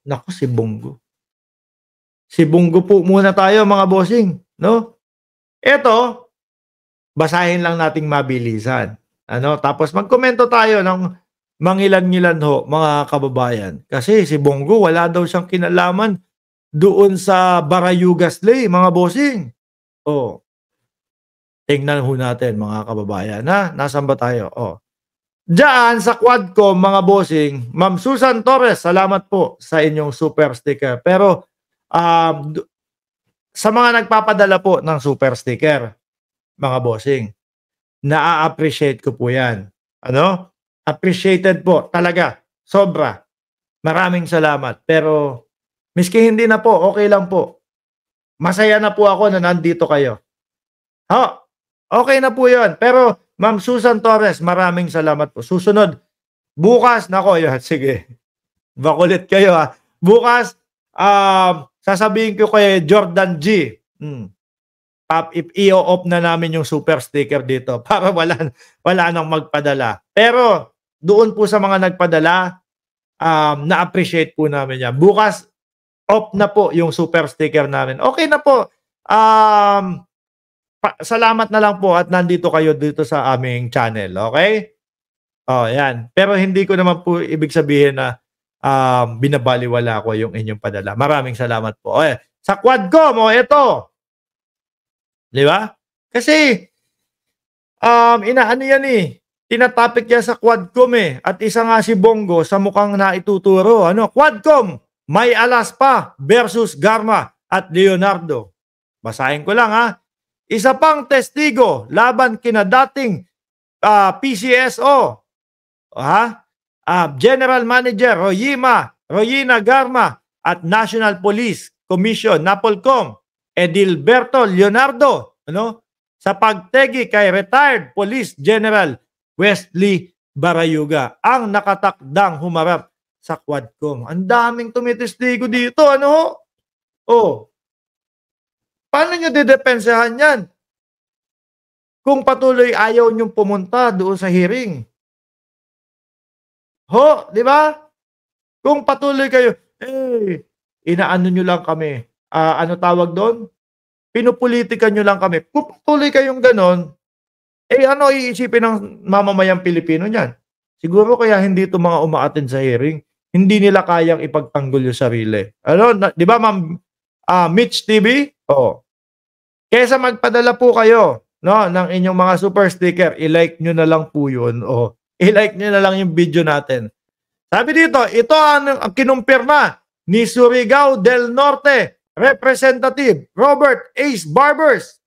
Naku, si Bongo. Si Bongo po muna tayo mga bossing, 'no? Eto, basahin lang nating mabilisan, ano, tapos magkomento tayo ng mangilan-ngilan ho, mga kababayan. Kasi si Bongo wala daw siyang kinalaman doon sa Barayuga Slay, mga bossing. Oh, tingnan ho natin mga kababayan, ha. Nasaan ba tayo? Oh. Diyan sa Quadcom mga bossing, Ma'am Susan Torres, salamat po sa inyong super sticker. Pero, sa mga nagpapadala po ng super sticker, mga bossing, naa-appreciate ko po 'yan. Ano, appreciated po talaga, sobra. Maraming salamat. Pero miski hindi na po, okey lang po. Masaya na po ako na nandito kayo. Ho, okey na po 'yun. Pero Ma'am Susan Torres, maraming salamat po. Susunod, bukas naku 'yan, sige, makulit kayo, bukas, sasabihin ko kay Jordan G, i-o-off na namin yung super sticker dito para wala nang magpadala. Pero doon po sa mga nagpadala, na-appreciate po namin 'yan. Bukas, off na po yung super sticker namin. Okey na po, salamat na lang po at nandito kayo dito sa aming channel, okey? Oh, 'yan. Pero hindi ko naman po ibig sabihin na, binabalewala ko yung inyong padala. Maraming salamat po. Sa Quadcom, eto, 'di ba? Kasi, inaano yan, tina-topic yan sa Quadcom, at isa nga si Bongo sa mukhang naituturo, ano, Quadcom, May Alaspa versus Garma at Leonardo. Basahin ko lang, Isa pang testigo laban kina dating PCSO, General Manager Royina Garma at National Police Commission NAPOLCOM Edilberto Leonardo, ano, sa pagtegi kay retired Police General Wesley Barayuga ang nakatakdang humarap sa Quadcom. Ang daming tumitestigo dito, ano? Oh. Paano nyo dedepensahan yan? Kung patuloy ayaw nyong pumunta doon sa hearing. Ho, di ba? Kung patuloy kayo, inaano nyo lang kami. Ano tawag doon? Pinupolitika nyo lang kami. Kung patuloy kayong ganon, ano iisipin ng mamamayang Pilipino niyan? Siguro kaya hindi ito mga umaattend sa hearing. Hindi nila kayang ipagtanggol yung sarili. Ano, di ba, Ma'am Mitch TV? Oo. Kaysa magpadala po kayo, no, ng inyong mga super sticker, i-like nyo na lang po yun. O, i-like nyo na lang yung video natin. Sabi dito, ito ang kinumpirma ni Surigao del Norte Representative Robert Ace Barbers,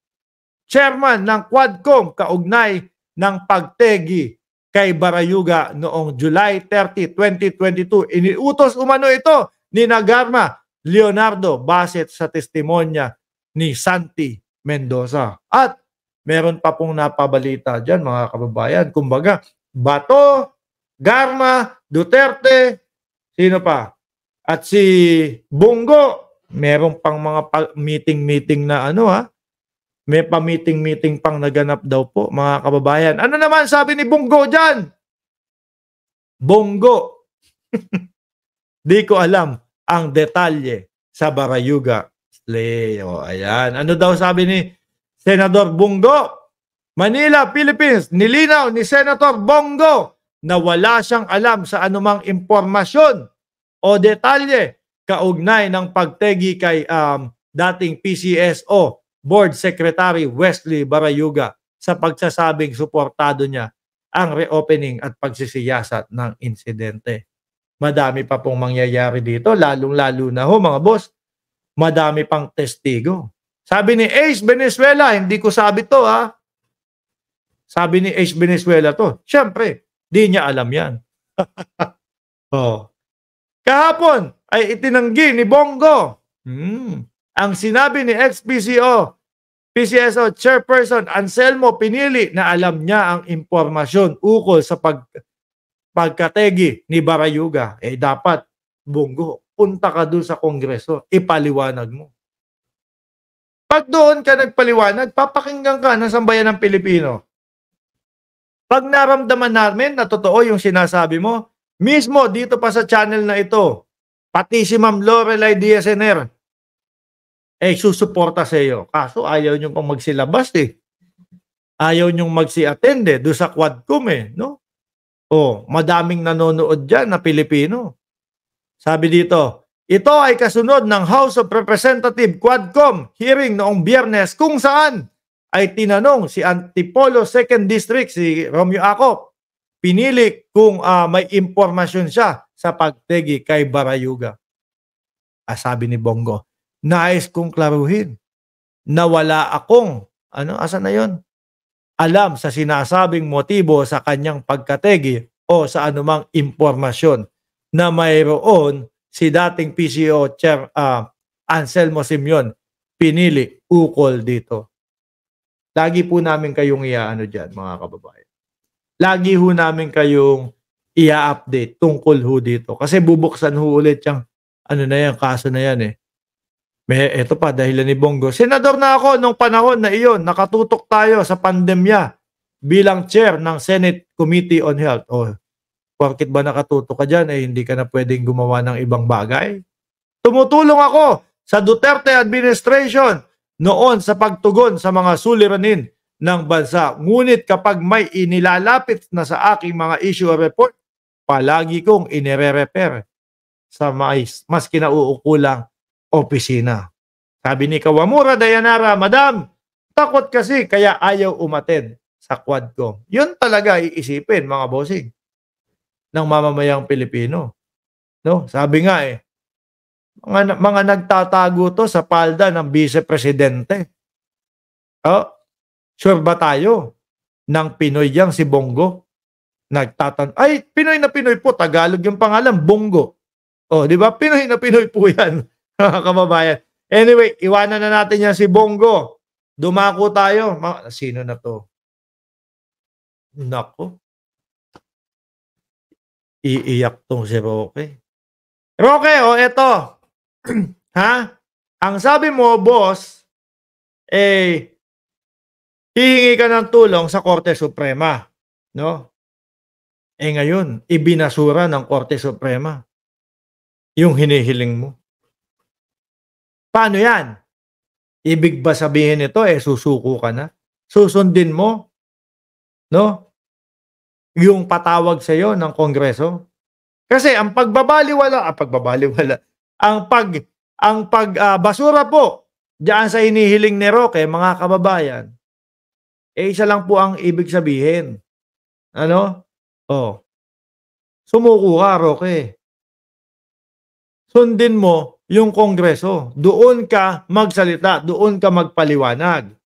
chairman ng Quadcom, kaugnay ng pagtegi kay Barayuga noong July 30, 2022. Iniutos umano ito ni Garma Leonardo base sa testimonya ni Santi Mendoza. At meron pa pong napabalita dyan, mga kababayan. Kumbaga, Bato, Garma, Duterte, sino pa? At si Bongo, meron pang mga meeting-meeting na ano, may pa-meeting-meeting pang naganap daw po, mga kababayan. Ano naman sabi ni Bongo dyan? Bongo. Di ko alam ang detalye sa Barayuga Slay. O, ayan. Ano daw sabi ni Senador Bongo? Manila, Philippines, nilinaw ni Senator Bongo na wala siyang alam sa anumang impormasyon o detalye kaugnay ng pagtegi kay dating PCSO Board Secretary Wesley Barayuga sa pagsasabing suportado niya ang reopening at pagsisiyasat ng insidente. Madami pa pong mangyayari dito, lalong-lalo na ho mga boss, madami pang testigo. Sabi ni Ace Venezuela, hindi ko sabi to Sabi ni Ace Venezuela to. Siyempre, di niya alam yan. Kahapon ay itinanggi ni Bongo ang sinabi ni PCSO Chairperson Anselmo Pinili na alam niya ang impormasyon ukol sa pagkategi ni Barayuga. Dapat, Bongo, punta ka doon sa Kongreso, ipaliwanag mo. Pag doon ka nagpaliwanag, papakinggan ka ng sambayan ng Pilipino. Pag naramdaman namin na totoo yung sinasabi mo, mismo dito pa sa channel na ito, pati si Ma'am Lorelai Diaz-Sener, susuporta sa iyo. Kaso ayaw niyo pang magsilabas, eh. Ayaw niyong magsi-attend, eh, do'n sa Quadcom, eh, 'no? Oh, madaming nanonood diyan na Pilipino. Sabi dito, ito ay kasunod ng House of Representative Quadcom hearing noong Biyernes kung saan ay tinanong si Antipolo 2nd District, si Romeo Acop, pinili kung may impormasyon siya sa pagtegi kay Barayuga. Sabi ni Bongo, nais kong klaruhin na wala akong, asan na yon? Alam sa sinasabing motibo sa kanyang pagkategi o sa anumang impormasyon na mayroon si dating PCO Chair Anselmo Simeon pinili ukol dito. Lagi po namin kayong dyan, mga kababayan. Lagi ho namin kayong i-update tungkol ho dito. Kasi bubuksan ho ulit yung kaso na yan, eh. Ito pa, dahilan ni Bongo. Senador na ako nung panahon na iyon, nakatutok tayo sa pandemya bilang chair ng Senate Committee on Health. Porkit ba nakatutok ka dyan, hindi ka na pwedeng gumawa ng ibang bagay? Tumutulong ako sa Duterte administration noon sa pagtugon sa mga suliranin ng bansa. Ngunit kapag may inilalapit na sa aking mga issue or report, palagi kong inire-refer sa mas kinauukulang opisina. Sabi ni Kawamura Dayanara, Madam, takot kasi kaya ayaw umattend sa Quadcom. Yun talaga iisipin, mga bossing, ng mamamayang Pilipino. No? Sabi nga mga nagtatago to sa palda ng vice-presidente. Sure ba tayo ng Pinoy yang si Bongo? Pinoy na Pinoy po, Tagalog yung pangalan, Bongo. Di ba? Pinoy na Pinoy po yan, mga kababayan. Anyway, iwanan na natin yan si Bongo. Dumako tayo. Sino na to? Nako. Iiyak tong si Roque. Roque, eto. Ha? Ang sabi mo, boss, hihingi ka ng tulong sa Korte Suprema. No? Ngayon, ibinasura ng Korte Suprema yung hinihiling mo. Paano yan? Ibig ba sabihin ito, susuko ka na? Susundin mo, no? Yung patawag sa iyo ng Kongreso? Kasi ang pagbasura po diyan sa hinihiling ni Roque, mga kababayan, isa lang po ang ibig sabihin. Sumuko ka, Roque. Sundin mo yung Kongreso. Doon ka magsalita, doon ka magpaliwanag.